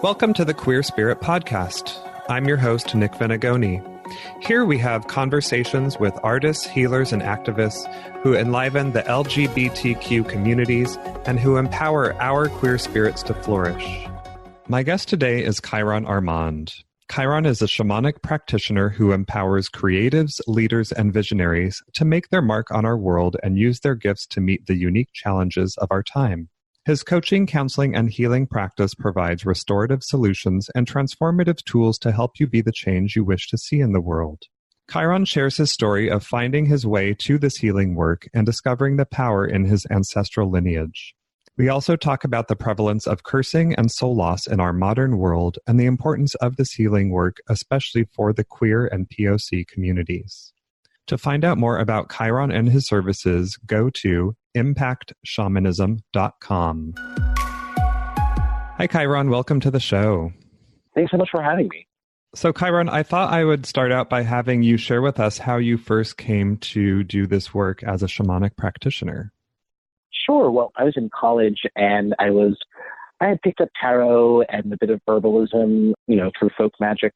Welcome to the Queer Spirit Podcast. I'm your host, Nick Venegoni. Here we have conversations with artists, healers, and activists who enliven the LGBTQ communities and who empower our queer spirits to flourish. My guest today is Chiron Armand. Chiron is a shamanic practitioner who empowers creatives, leaders, and visionaries to make their mark on our world and use their gifts to meet the unique challenges of our time. His coaching, counseling, and healing practice provides restorative solutions and transformative tools to help you be the change you wish to see in the world. Chiron shares his story of finding his way to this healing work and discovering the power in his ancestral lineage. We also talk about the prevalence of cursing and soul loss in our modern world and the importance of this healing work, especially for the queer and POC communities. To find out more about Chiron and his services, go to impactshamanism.com. Hi, Chiron. Welcome to the show. Thanks so much for having me. So, Chiron, I thought I would start out by having you share with us how you first came to do this work as a shamanic practitioner. Sure. Well, I was in college and I had picked up tarot and a bit of herbalism, through folk magic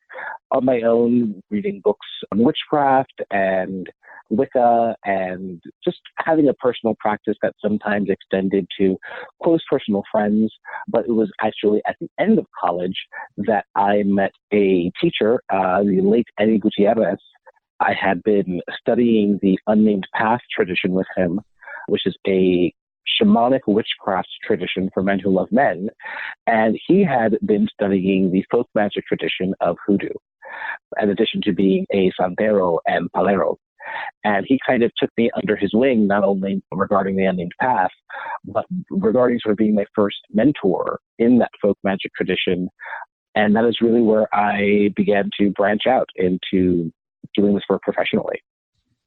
on my own, reading books on witchcraft and Wicca, and just having a personal practice that sometimes extended to close personal friends. But it was actually at the end of college that I met a teacher, the late Eddie Gutierrez. I had been studying the Unnamed Path tradition with him, which is a shamanic witchcraft tradition for men who love men. And he had been studying the folk magic tradition of Hoodoo, in addition to being a santero and palero. And he kind of took me under his wing, not only regarding the Unnamed Path, but regarding sort of being my first mentor in that folk magic tradition. And that is really where I began to branch out into doing this work professionally.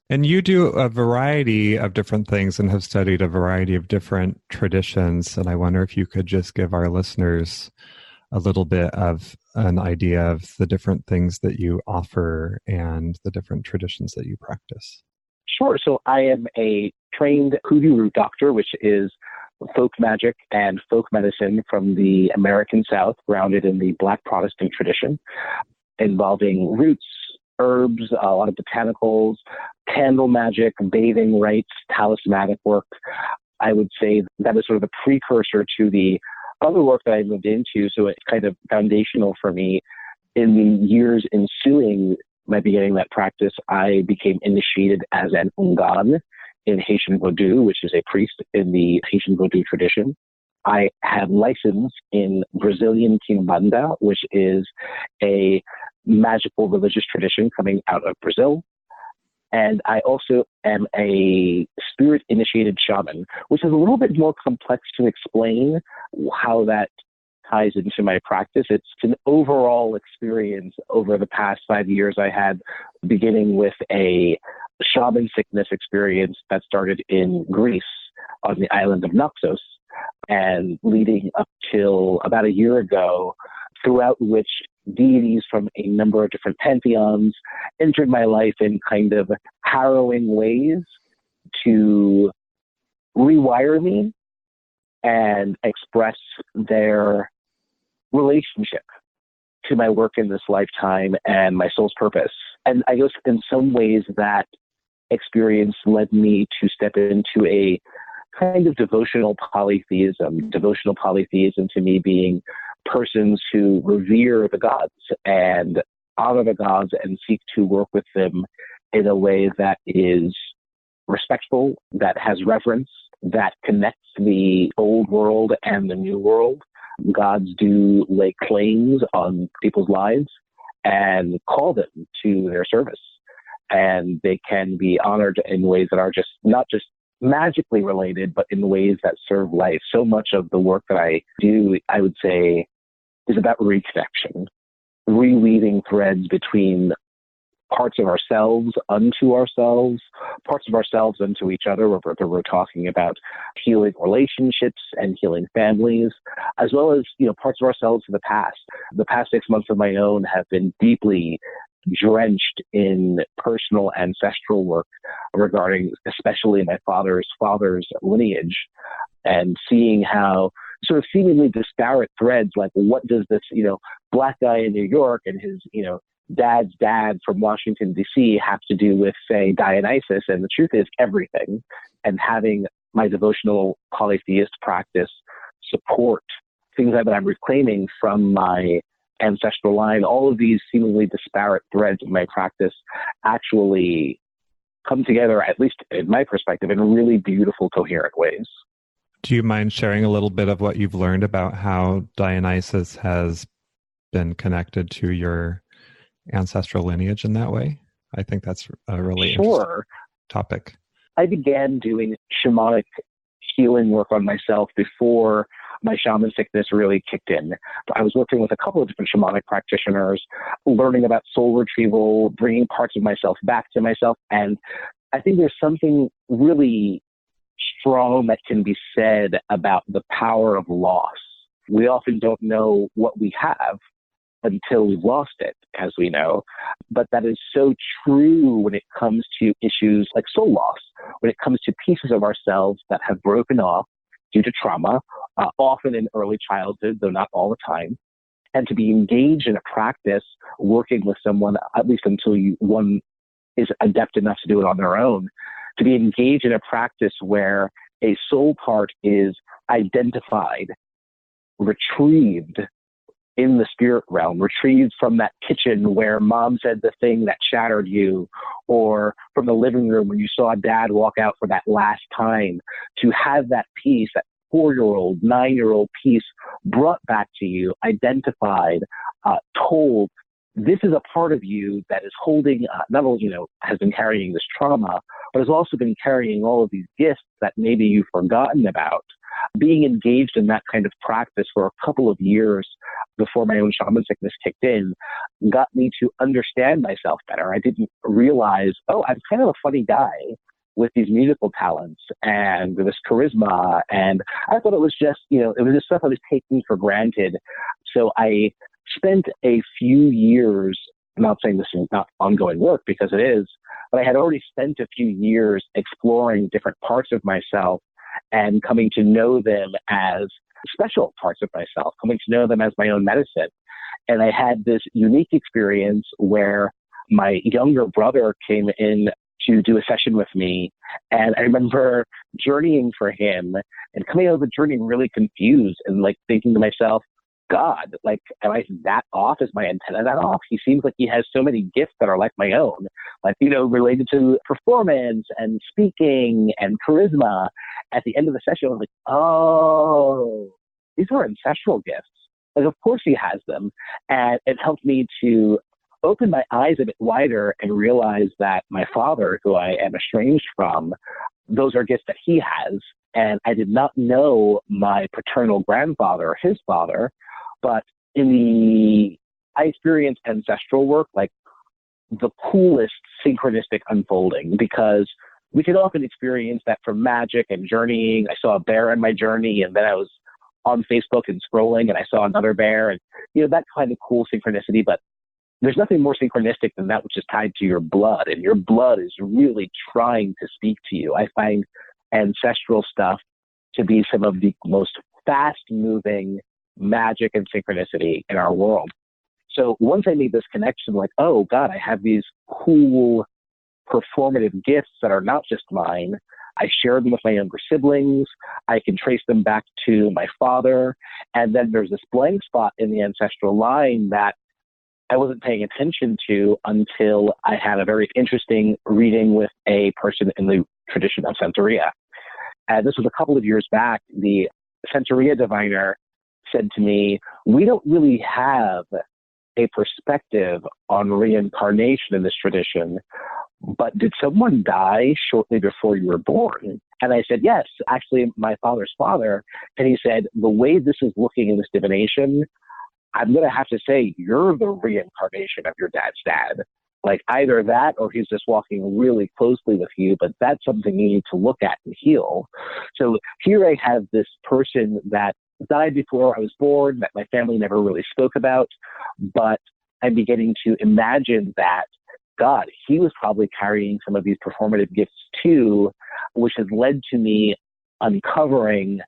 And you do a variety of different things and have studied a variety of different traditions. And I wonder if you could just give our listeners a little bit of an idea of the different things that you offer and the different traditions that you practice. Sure. So I am a trained hoodoo root doctor, which is folk magic and folk medicine from the American South, grounded in the Black Protestant tradition, involving roots, herbs, a lot of botanicals, candle magic, bathing rites, talismanic work. I would say that is sort of the precursor to the other work that I moved into. So it's kind of foundational for me. In the years ensuing my beginning that practice, I became initiated as an ungan in Haitian Vodou, which is a priest in the Haitian Vodou tradition. I had license in Brazilian Quimbanda, which is a magical religious tradition coming out of Brazil. And I also am a spirit-initiated shaman, which is a little bit more complex to explain how that ties into my practice. It's an overall experience over the past 5 years I had, beginning with a shaman sickness experience that started in Greece on the island of Naxos, and leading up till about a year ago, throughout which deities from a number of different pantheons entered my life in kind of harrowing ways to rewire me and express their relationship to my work in this lifetime and my soul's purpose. And I guess in some ways that experience led me to step into a kind of devotional polytheism. Devotional polytheism to me being persons who revere the gods and honor the gods and seek to work with them in a way that is respectful, that has reverence, that connects the old world and the new world. Gods do lay claims on people's lives and call them to their service. And they can be honored in ways that are just not just magically related, but in ways that serve life. So much of the work that I do, I would say, is about reconnection, reweaving threads between parts of ourselves unto ourselves, parts of ourselves unto each other, whether we're talking about healing relationships and healing families, as well as, parts of ourselves in the past. The past 6 months of my own have been deeply drenched in personal ancestral work regarding especially my father's lineage. and seeing how sort of seemingly disparate threads, like what does this, black guy in New York and his, dad's dad from Washington, D.C. have to do with, say, Dionysus? And the truth is everything. And having my devotional polytheist practice support things that I'm reclaiming from my ancestral line, all of these seemingly disparate threads of my practice actually come together, at least in my perspective, in really beautiful, coherent ways. Do you mind sharing a little bit of what you've learned about how Dionysus has been connected to your ancestral lineage in that way? I think that's a really interesting topic. I began doing shamanic healing work on myself before my shaman sickness really kicked in. I was working with a couple of different shamanic practitioners, learning about soul retrieval, bringing parts of myself back to myself. And I think there's something really strong that can be said about the power of loss. We often don't know what we have until we've lost it, as we know. But that is so true when it comes to issues like soul loss, when it comes to pieces of ourselves that have broken off due to trauma, often in early childhood, though not all the time. And to be engaged in a practice, working with someone, at least until one is adept enough to do it on their own, to be engaged in a practice where a soul part is identified, retrieved in the spirit realm, retrieved from that kitchen where mom said the thing that shattered you, or from the living room when you saw dad walk out for that last time, to have that piece, that 4-year-old, 9-year-old piece brought back to you, identified, told, this is a part of you that is holding, not only, has been carrying this trauma, but has also been carrying all of these gifts that maybe you've forgotten about. Being engaged in that kind of practice for a couple of years before my own shaman sickness kicked in got me to understand myself better. I didn't realize, I'm kind of a funny guy with these musical talents and this charisma. And I thought it was just, it was just stuff I was taking for granted. So I spent a few years, I'm not saying this is not ongoing work because it is, but I had already spent a few years exploring different parts of myself and coming to know them as special parts of myself, coming to know them as my own medicine. And I had this unique experience where my younger brother came in to do a session with me. And I remember journeying for him and coming out of the journey really confused and thinking to myself, God, am I that off? Is my antenna that off? He seems like he has so many gifts that are like my own, related to performance and speaking and charisma. At the end of the session, I was like, oh, these are ancestral gifts. Of course he has them. And it helped me to open my eyes a bit wider and realize that my father, who I am estranged from, those are gifts that he has. And I did not know my paternal grandfather, his father, but I experienced ancestral work like the coolest synchronistic unfolding, because we can often experience that from magic and journeying. I saw a bear on my journey, and then I was on Facebook and scrolling, and I saw another bear, and that kind of cool synchronicity. But there's nothing more synchronistic than that which is tied to your blood, and your blood is really trying to speak to you. I find ancestral stuff to be some of the most fast-moving magic and synchronicity in our world. So once I made this connection, oh God, I have these cool performative gifts that are not just mine. I share them with my younger siblings. I can trace them back to my father. And then there's this blank spot in the ancestral line that I wasn't paying attention to until I had a very interesting reading with a person in the tradition of Santeria. And this was a couple of years back. The Santeria diviner said to me, we don't really have a perspective on reincarnation in this tradition, but did someone die shortly before you were born? And I said, yes, actually my father's father. And he said, the way this is looking in this divination, I'm going to have to say you're the reincarnation of your dad's dad. Either that or he's just walking really closely with you, but that's something you need to look at and heal. So here I have this person that died before I was born, that my family never really spoke about, but I'm beginning to imagine that, God, he was probably carrying some of these performative gifts too, which has led to me uncovering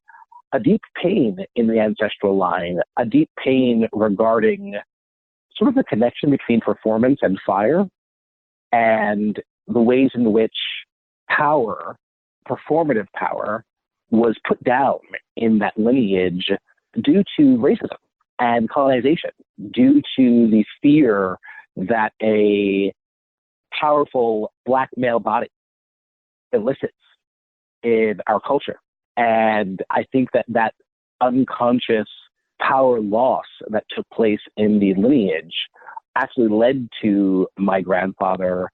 a deep pain in the ancestral line, a deep pain regarding sort of the connection between performance and fire, and the ways in which power, performative power, was put down in that lineage due to racism and colonization, due to the fear that a powerful black male body elicits in our culture. And I think that that unconscious power loss that took place in the lineage actually led to my grandfather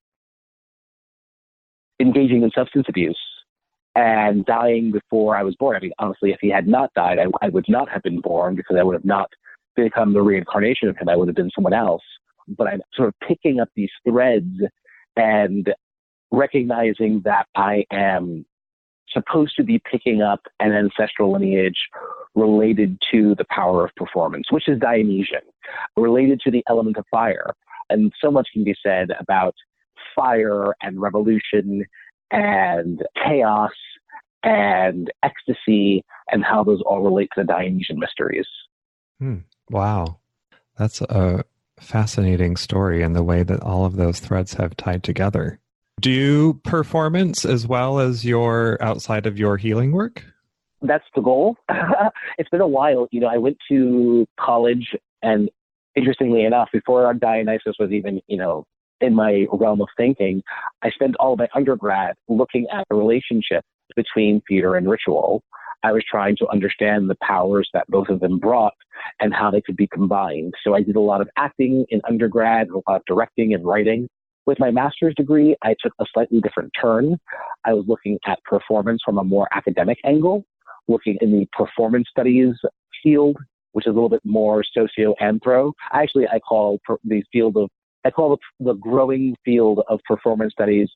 engaging in substance abuse and dying before I was born. I mean, honestly, if he had not died, I would not have been born, because I would have not become the reincarnation of him. I would have been someone else. But I'm sort of picking up these threads and recognizing that I am supposed to be picking up an ancestral lineage related to the power of performance, which is Dionysian, related to the element of fire. And so much can be said about fire and revolution and chaos and ecstasy and how those all relate to the Dionysian mysteries. Wow. That's a fascinating story, and the way that all of those threads have tied together. Do performance as well as your outside of your healing work? That's the goal. It's been a while. I went to college, and interestingly enough, before our Dionysis was even, in my realm of thinking, I spent all of my undergrad looking at the relationship between theater and ritual. I was trying to understand the powers that both of them brought and how they could be combined. So I did a lot of acting in undergrad, a lot of directing and writing. With my master's degree, I took a slightly different turn. I was looking at performance from a more academic angle, looking in the performance studies field, which is a little bit more socio-anthro. Actually, I call the growing field of performance studies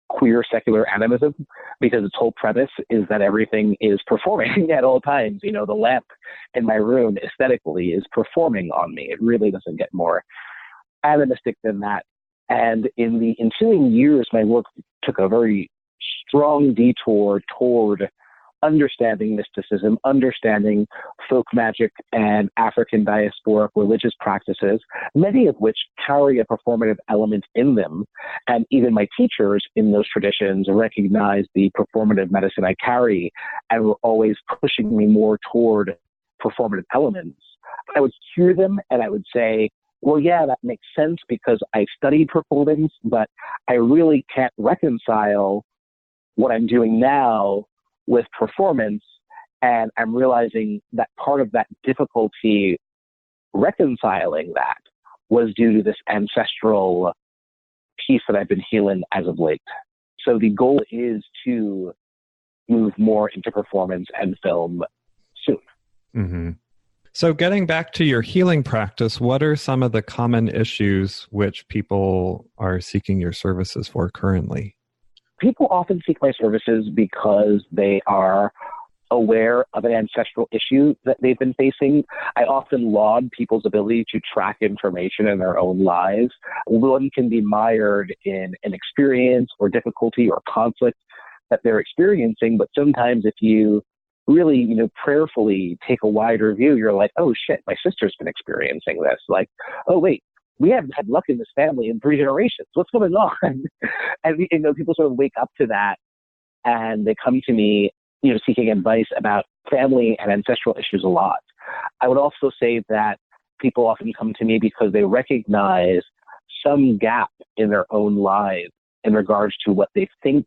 queer secular animism, because its whole premise is that everything is performing at all times. The lamp in my room aesthetically is performing on me. It really doesn't get more animistic than that. And in the ensuing years, my work took a very strong detour toward understanding mysticism, understanding folk magic and African diasporic religious practices, many of which carry a performative element in them. And even my teachers in those traditions recognize the performative medicine I carry and were always pushing me more toward performative elements. I would hear them and I would say, well, yeah, that makes sense because I studied performance, but I really can't reconcile what I'm doing now with performance. And I'm realizing that part of that difficulty reconciling that was due to this ancestral piece that I've been healing as of late. So the goal is to move more into performance and film soon. Mm-hmm. So getting back to your healing practice, what are some of the common issues which people are seeking your services for currently? People often seek my services because they are aware of an ancestral issue that they've been facing. I often laud people's ability to track information in their own lives. One can be mired in an experience or difficulty or conflict that they're experiencing, but sometimes if you really, prayerfully take a wider view, you're like, oh shit, my sister's been experiencing this. Like, oh wait, we haven't had luck in this family in 3 generations. What's going on? And people sort of wake up to that and they come to me, seeking advice about family and ancestral issues a lot. I would also say that people often come to me because they recognize some gap in their own lives in regards to what they think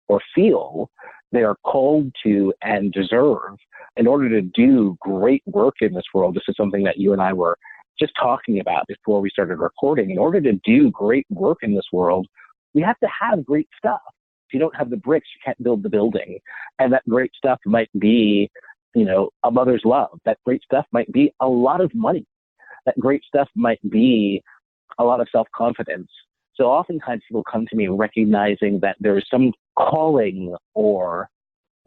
or feel they are called to and deserve in order to do great work in this world. This is something that you and I were just talking about before we started recording. In order to do great work in this world, we have to have great stuff. If you don't have the bricks, you can't build the building. And that great stuff might be, a mother's love. That great stuff might be a lot of money. That great stuff might be a lot of self-confidence. So oftentimes people come to me recognizing that there is some calling or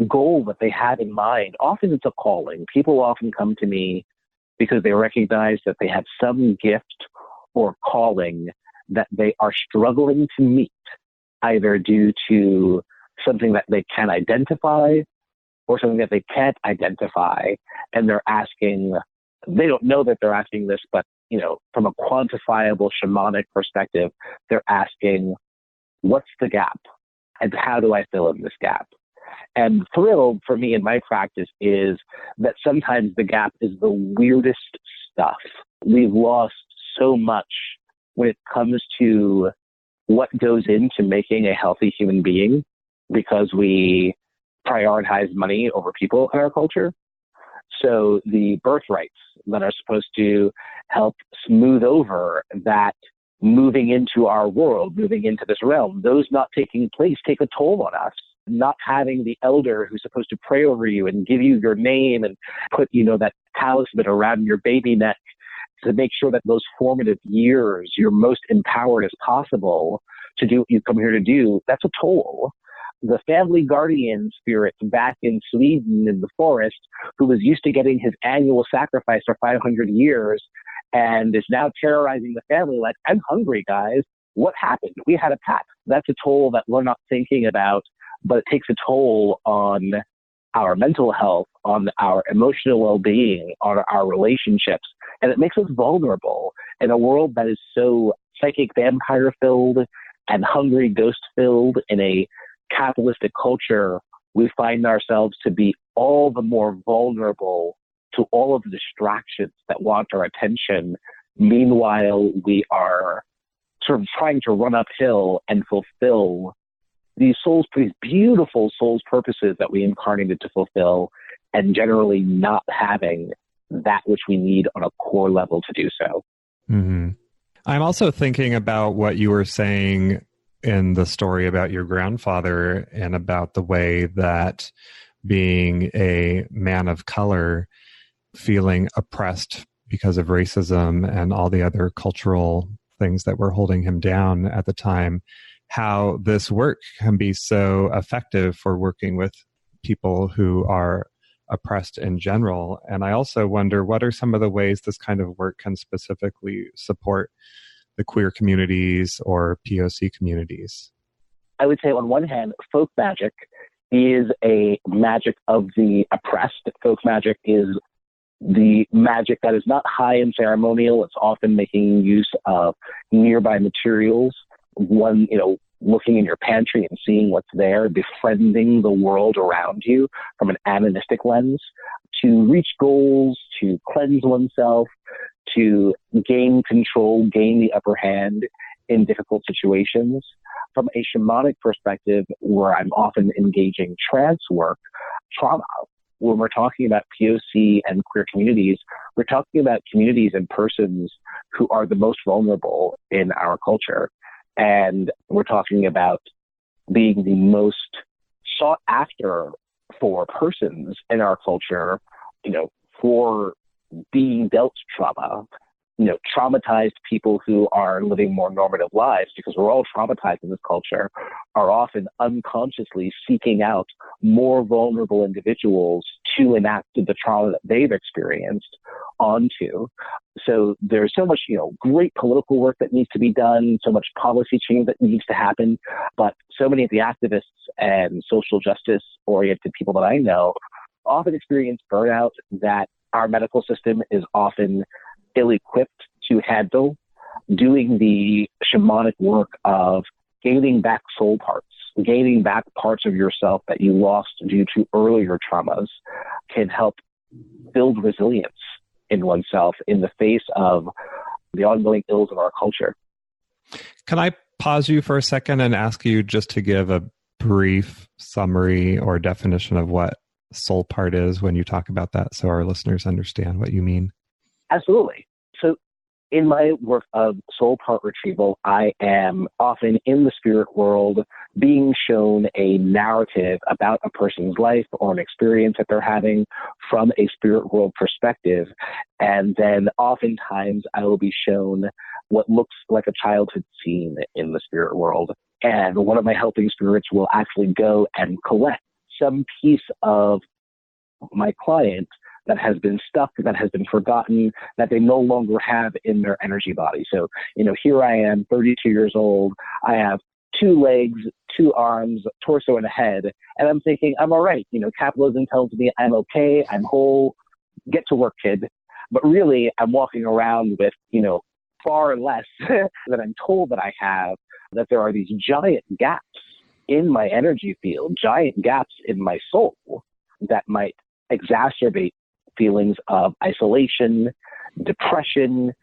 goal that they have in mind. Often it's a calling. People often come to me because they recognize that they have some gift or calling that they are struggling to meet, either due to something that they can identify or something that they can't identify, and they don't know that they're asking this, but, from a quantifiable shamanic perspective, they're asking, what's the gap? And how do I fill in this gap? And thrill for me in my practice is that sometimes the gap is the weirdest stuff. We've lost so much when it comes to what goes into making a healthy human being because we prioritize money over people in our culture. So the birthrights that are supposed to help smooth over that moving into our world, moving into this realm, those not taking place take a toll on us. Not having the elder who's supposed to pray over you and give you your name and put, that talisman around your baby neck to make sure that those formative years, you're most empowered as possible to do what you come here to do, that's a toll. The family guardian spirit back in Sweden in the forest, who was used to getting his annual sacrifice for 500 years and is now terrorizing the family like, I'm hungry, guys. What happened? We had a pact. That's a toll that we're not thinking about, but it takes a toll on our mental health, on our emotional well-being, on our relationships. And it makes us vulnerable in a world that is so psychic vampire-filled and hungry ghost-filled. In a capitalistic culture, we find ourselves to be all the more vulnerable to all of the distractions that want our attention. Meanwhile, we are sort of trying to run uphill and fulfill these beautiful soul's purposes that we incarnated to fulfill, and generally not having that which we need on a core level to do so. Mm-hmm. I'm also thinking about what you were saying in the story about your grandfather and about the way that being a man of color, feeling oppressed because of racism and all the other cultural things that were holding him down at the time, how this work can be so effective for working with people who are oppressed in general. And I also wonder, what are some of the ways this kind of work can specifically support the queer communities or POC communities? I would say on one hand, folk magic is a magic of the oppressed. Folk magic is the magic that is not high and ceremonial. It's often making use of nearby materials. One, looking in your pantry and seeing what's there, befriending the world around you from an animistic lens, to reach goals, to cleanse oneself, to gain control, gain the upper hand in difficult situations. From a shamanic perspective, where I'm often engaging trance work, trauma, when we're talking about POC and queer communities, we're talking about communities and persons who are the most vulnerable in our culture. And we're talking about being the most sought after for persons in our culture, for being dealt trauma, traumatized people who are living more normative lives, because we're all traumatized in this culture, are often unconsciously seeking out more vulnerable individuals to enact the trauma that they've experienced onto. So there's so much, great political work that needs to be done, so much policy change that needs to happen, but so many of the activists and social justice oriented people that I know often experience burnout that our medical system is often ill-equipped to handle. Doing the shamanic work of gaining back soul parts, gaining back parts of yourself that you lost due to earlier traumas, can help build resilience in oneself in the face of the ongoing ills of our culture. Can I pause you for a second and ask you just to give a brief summary or definition of what soul part is when you talk about that, so our listeners understand what you mean? Absolutely. So in my work of soul part retrieval, I am often in the spirit world being shown a narrative about a person's life or an experience that they're having from a spirit world perspective. And then oftentimes I will be shown what looks like a childhood scene in the spirit world. And one of my helping spirits will actually go and collect some piece of my client that has been stuck, that has been forgotten, that they no longer have in their energy body. So, here I am, 32 years old. I have 2 legs, 2 arms, torso, and a head. And I'm thinking, I'm all right. Capitalism tells me I'm okay, I'm whole, get to work, kid. But really, I'm walking around with, far less than I'm told that I have, that there are these giant gaps in my energy field, giant gaps in my soul that might exacerbate feelings of isolation, depression,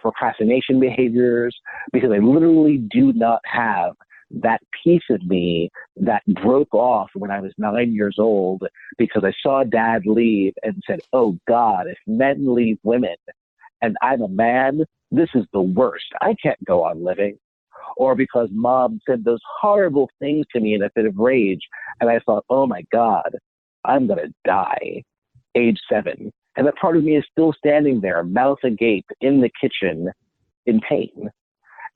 procrastination behaviors, because I literally do not have that piece of me that broke off when I was 9 years old because I saw dad leave and said, oh God, if men leave women and I'm a man, this is the worst. I can't go on living. Or because mom said those horrible things to me in a fit of rage. And I thought, oh my God, I'm going to die. Age 7. And that part of me is still standing there, mouth agape in the kitchen in pain.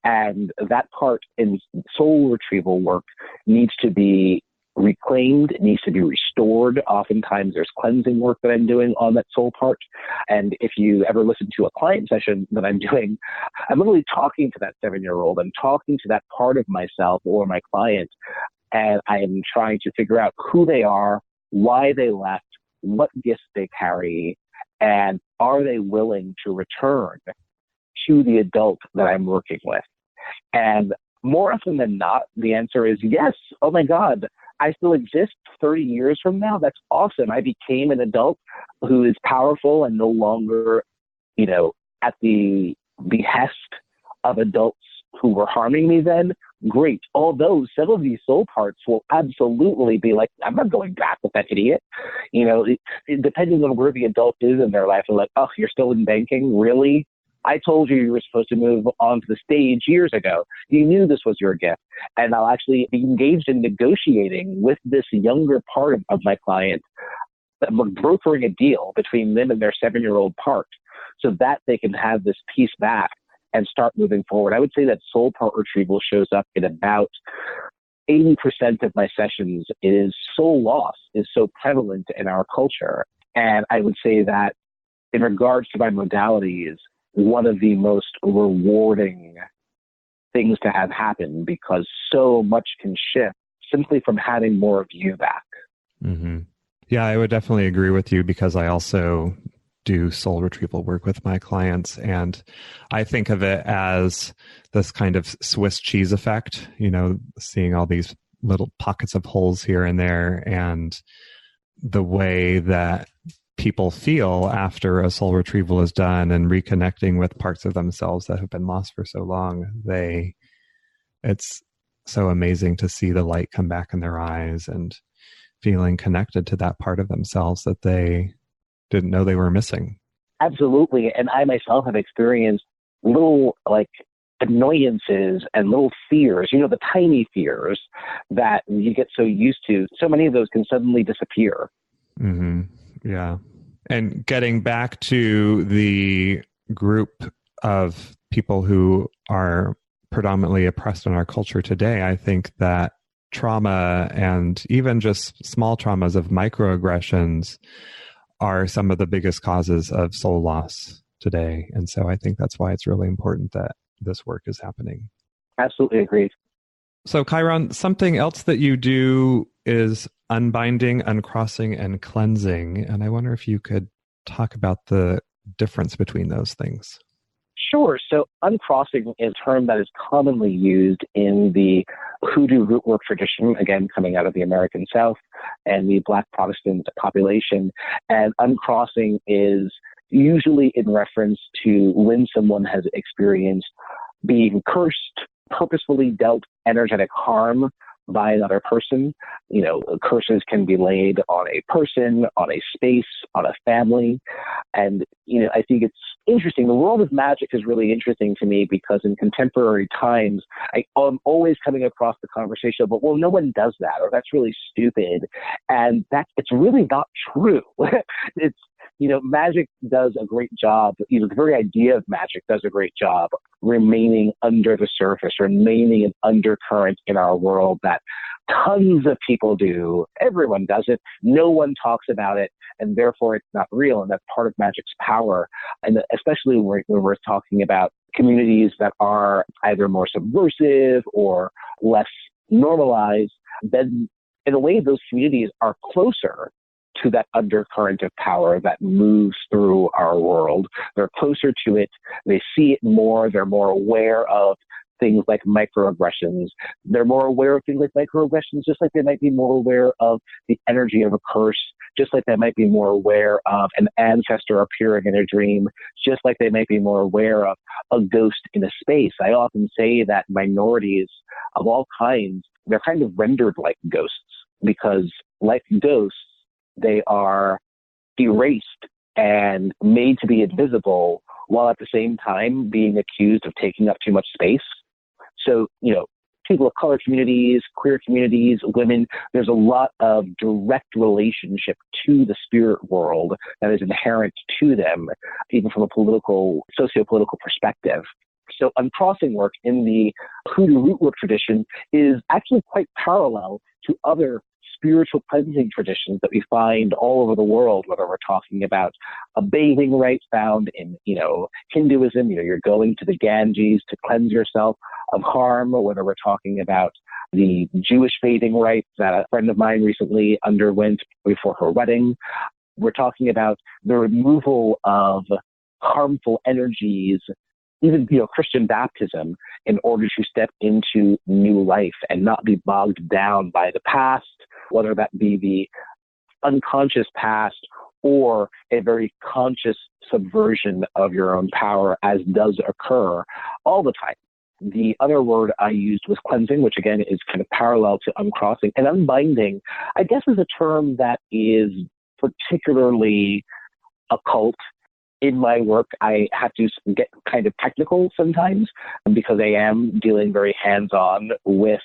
And that part in soul retrieval work needs to be reclaimed. It needs to be restored. Oftentimes there's cleansing work that I'm doing on that soul part. And if you ever listen to a client session that I'm doing, I'm literally talking to that 7-year-old. I'm talking to that part of myself or my client. And I am trying to figure out who they are, why they left, what gifts they carry, and are they willing to return to the adult that I'm working with? And more often than not, the answer is yes. Oh my God, I still exist 30 years from now. That's awesome. I became an adult who is powerful and no longer, at the behest of adults who were harming me then. Great. Although some of these soul parts will absolutely be like, I'm not going back with that idiot. Depending on where the adult is in their life, they're like, oh, you're still in banking? Really? I told you were supposed to move onto the stage years ago. You knew this was your gift. And I'll actually be engaged in negotiating with this younger part of my client, brokering a deal between them and their 7-year-old part so that they can have this piece back and start moving forward. I would say that soul part retrieval shows up in about 80% of my sessions. Soul loss is so prevalent in our culture. And I would say that in regards to my modalities, one of the most rewarding things to have happen because so much can shift simply from having more of you back. Mm-hmm. Yeah, I would definitely agree with you because I also do soul retrieval work with my clients. And I think of it as this kind of Swiss cheese effect, seeing all these little pockets of holes here and there. And the way that people feel after a soul retrieval is done and reconnecting with parts of themselves that have been lost for so long, it's so amazing to see the light come back in their eyes and feeling connected to that part of themselves that they didn't know they were missing. Absolutely. And I myself have experienced little annoyances and little fears, the tiny fears that you get so used to. So many of those can suddenly disappear. Mm-hmm. Yeah. And getting back to the group of people who are predominantly oppressed in our culture today, I think that trauma and even just small traumas of microaggressions are some of the biggest causes of soul loss today. And so I think that's why it's really important that this work is happening. Absolutely agreed. So Chiron, something else that you do is unbinding, uncrossing, and cleansing. And I wonder if you could talk about the difference between those things. Sure. So uncrossing is a term that is commonly used in the Hoodoo rootwork tradition, again, coming out of the American South and the Black Protestant population. And uncrossing is usually in reference to when someone has experienced being cursed, purposefully dealt energetic harm by another person. Curses can be laid on a person, on a space, on a family. And, I think it's interesting. The world of magic is really interesting to me because in contemporary times, I'm always coming across the conversation of, well, no one does that, or that's really stupid. And it's really not true. It's, magic does a great job. The very idea of magic does a great job remaining under the surface, remaining an undercurrent in our world that tons of people do. Everyone does it. No one talks about it, and therefore it's not real. And that's part of magic's power. And especially when we're talking about communities that are either more subversive or less normalized, then in a way those communities are closer to that undercurrent of power that moves through our world. They're closer to it. They see it more. They're more aware of things like microaggressions. They're more aware of things like microaggressions, just like they might be more aware of the energy of a curse, just like they might be more aware of an ancestor appearing in a dream, just like they might be more aware of a ghost in a space. I often say that minorities of all kinds, they're kind of rendered like ghosts because, like ghosts, they are erased and made to be invisible while at the same time being accused of taking up too much space. So, people of color communities, queer communities, women, there's a lot of direct relationship to the spirit world that is inherent to them, even from a socio-political perspective. So uncrossing work in the Hoodoo root work tradition is actually quite parallel to other spiritual cleansing traditions that we find all over the world, whether we're talking about a bathing rite found in, Hinduism, you're going to the Ganges to cleanse yourself of harm, or whether we're talking about the Jewish bathing rite that a friend of mine recently underwent before her wedding. We're talking about the removal of harmful energies, even, Christian baptism, in order to step into new life and not be bogged down by the past, whether that be the unconscious past or a very conscious subversion of your own power, as does occur all the time. The other word I used was cleansing, which again is kind of parallel to uncrossing. And unbinding, I guess, is a term that is particularly occult. In my work, I have to get kind of technical sometimes because I am dealing very hands-on with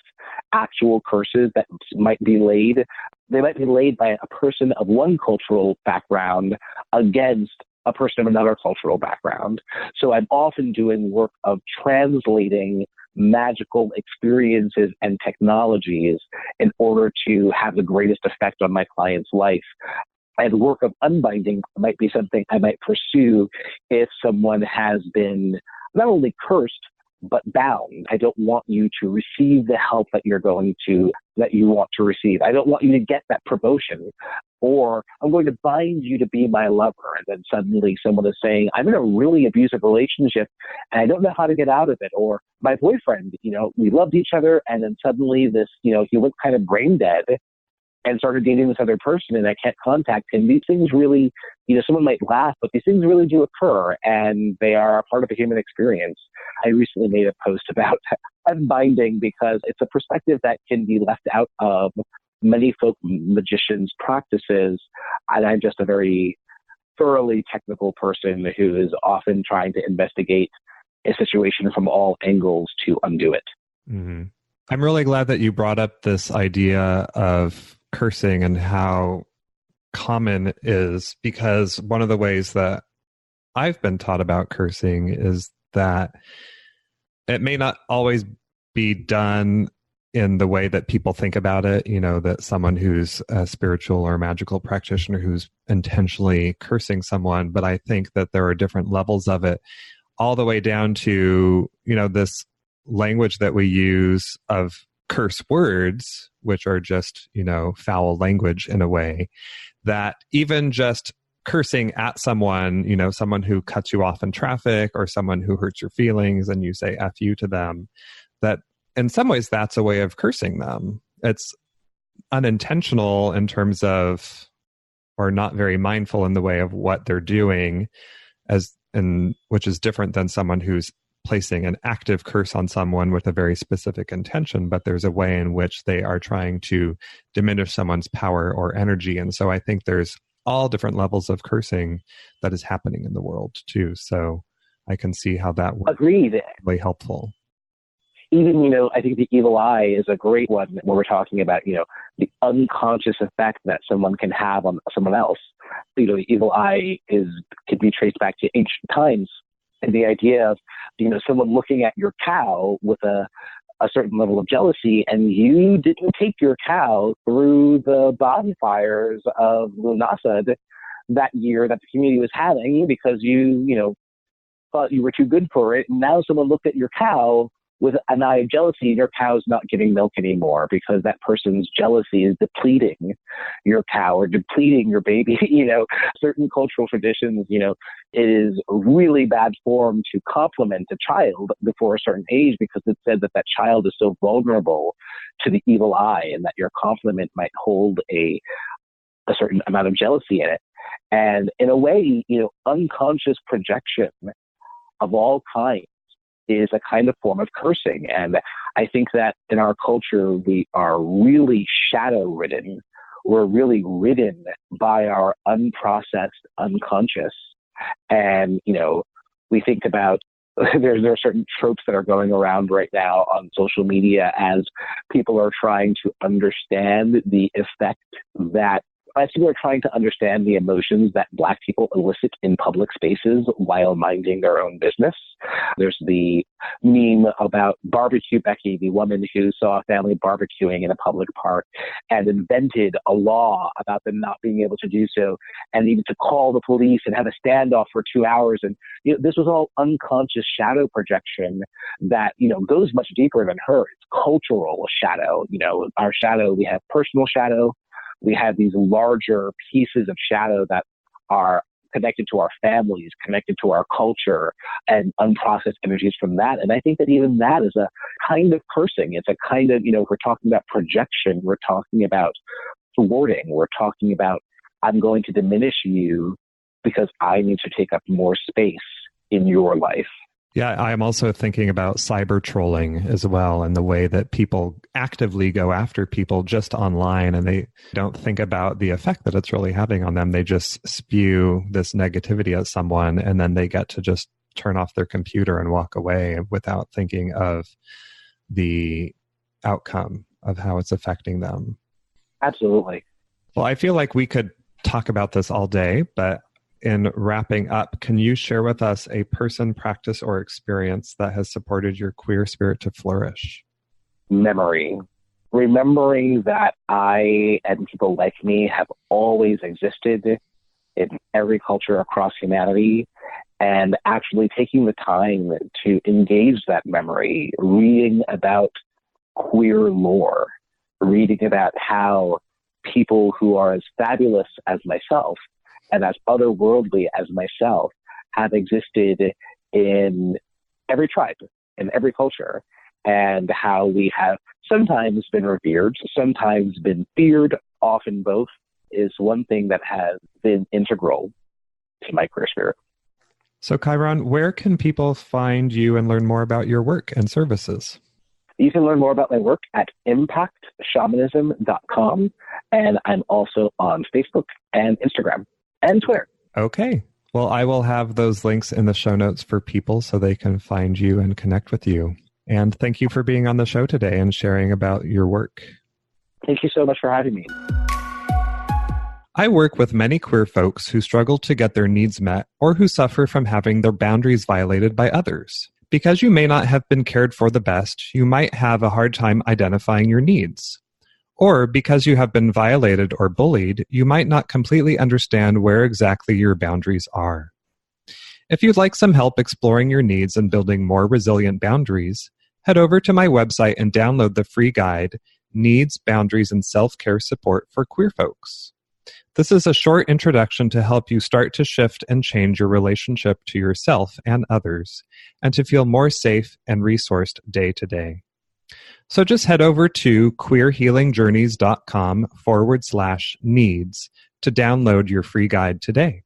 actual curses that might be laid. They might be laid by a person of one cultural background against a person of another cultural background. So I'm often doing work of translating magical experiences and technologies in order to have the greatest effect on my client's life. And work of unbinding might be something I might pursue if someone has been not only cursed, but bound. I don't want you to receive the help that you want to receive. I don't want you to get that promotion, or I'm going to bind you to be my lover. And then suddenly someone is saying, I'm in a really abusive relationship and I don't know how to get out of it. Or my boyfriend, we loved each other. And then suddenly he went kind of brain dead and started dating this other person and I can't contact him. These things really, someone might laugh, but these things really do occur and they are a part of the human experience. I recently made a post about unbinding because it's a perspective that can be left out of many folk magicians' practices. And I'm just a very thoroughly technical person who is often trying to investigate a situation from all angles to undo it. Mm-hmm. I'm really glad that you brought up this idea of cursing and how common it is, because one of the ways that I've been taught about cursing is that it may not always be done in the way that people think about it, that someone who's a spiritual or magical practitioner who's intentionally cursing someone. But I think that there are different levels of it, all the way down to, this language that we use of curse words, which are just, foul language in a way, that even just cursing at someone, someone who cuts you off in traffic or someone who hurts your feelings and you say F you to them, that in some ways that's a way of cursing them. It's unintentional in terms of, or not very mindful in the way of what they're doing, which is different than someone who's placing an active curse on someone with a very specific intention, but there's a way in which they are trying to diminish someone's power or energy. And so I think there's all different levels of cursing that is happening in the world too. So I can see how that would be really helpful. Even, I think the evil eye is a great one when we're talking about, the unconscious effect that someone can have on someone else. The evil eye can be traced back to ancient times. And the idea of, someone looking at your cow with a a certain level of jealousy, and you didn't take your cow through the bonfires of Lunasa that year that the community was having because you thought you were too good for it. And now someone looked at your cow with an eye of jealousy, and your cow's not giving milk anymore because that person's jealousy is depleting your cow or depleting your baby. Certain cultural traditions, it is really bad form to compliment a child before a certain age because it said that that child is so vulnerable to the evil eye and that your compliment might hold a certain amount of jealousy in it. And in a way, unconscious projection of all kinds is a kind of form of cursing. And I think that in our culture, we are really shadow-ridden. We're really ridden by our unprocessed unconscious. And, we think about, there are certain tropes that are going around right now on social media as people are trying to understand the effect that as people are trying to understand the emotions that Black people elicit in public spaces while minding their own business. There's the meme about Barbecue Becky, the woman who saw a family barbecuing in a public park and invented a law about them not being able to do so and needed to call the police and have a standoff for 2 hours. And this was all unconscious shadow projection that, goes much deeper than her. It's cultural shadow. Our shadow, we have personal shadow. We have these larger pieces of shadow that are connected to our families, connected to our culture, and unprocessed energies from that. And I think that even that is a kind of cursing. It's a kind of, if we're talking about projection, we're talking about thwarting. We're talking about, I'm going to diminish you because I need to take up more space in your life. Yeah, I'm also thinking about cyber trolling as well, and the way that people actively go after people just online, and they don't think about the effect that it's really having on them. They just spew this negativity at someone, and then they get to just turn off their computer and walk away without thinking of the outcome of how it's affecting them. Absolutely. Well, I feel like we could talk about this all day, but in wrapping up, can you share with us a person, practice, or experience that has supported your queer spirit to flourish? Memory. Remembering that I and people like me have always existed in every culture across humanity, and actually taking the time to engage that memory, reading about queer lore, reading about how people who are as fabulous as myself and as otherworldly as myself have existed in every tribe, in every culture, and how we have sometimes been revered, sometimes been feared, often both, is one thing that has been integral to my queer spirit. So, Chiron, where can people find you and learn more about your work and services? You can learn more about my work at impactshamanism.com, and I'm also on Facebook and Instagram and Twitter. Okay. Well, I will have those links in the show notes for people so they can find you and connect with you. And thank you for being on the show today and sharing about your work. Thank you so much for having me. I work with many queer folks who struggle to get their needs met or who suffer from having their boundaries violated by others. Because you may not have been cared for the best, you might have a hard time identifying your needs. Or because you have been violated or bullied, you might not completely understand where exactly your boundaries are. If you'd like some help exploring your needs and building more resilient boundaries, head over to my website and download the free guide, Needs, Boundaries, and Self-Care Support for Queer Folks. This is a short introduction to help you start to shift and change your relationship to yourself and others, and to feel more safe and resourced day to day. So just head over to queerhealingjourneys.com/needs to download your free guide today.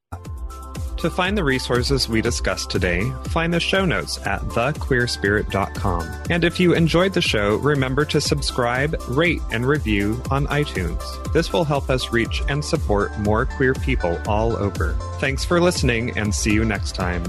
To find the resources we discussed today, find the show notes at thequeerspirit.com. And if you enjoyed the show, remember to subscribe, rate, and review on iTunes. This will help us reach and support more queer people all over. Thanks for listening, and see you next time.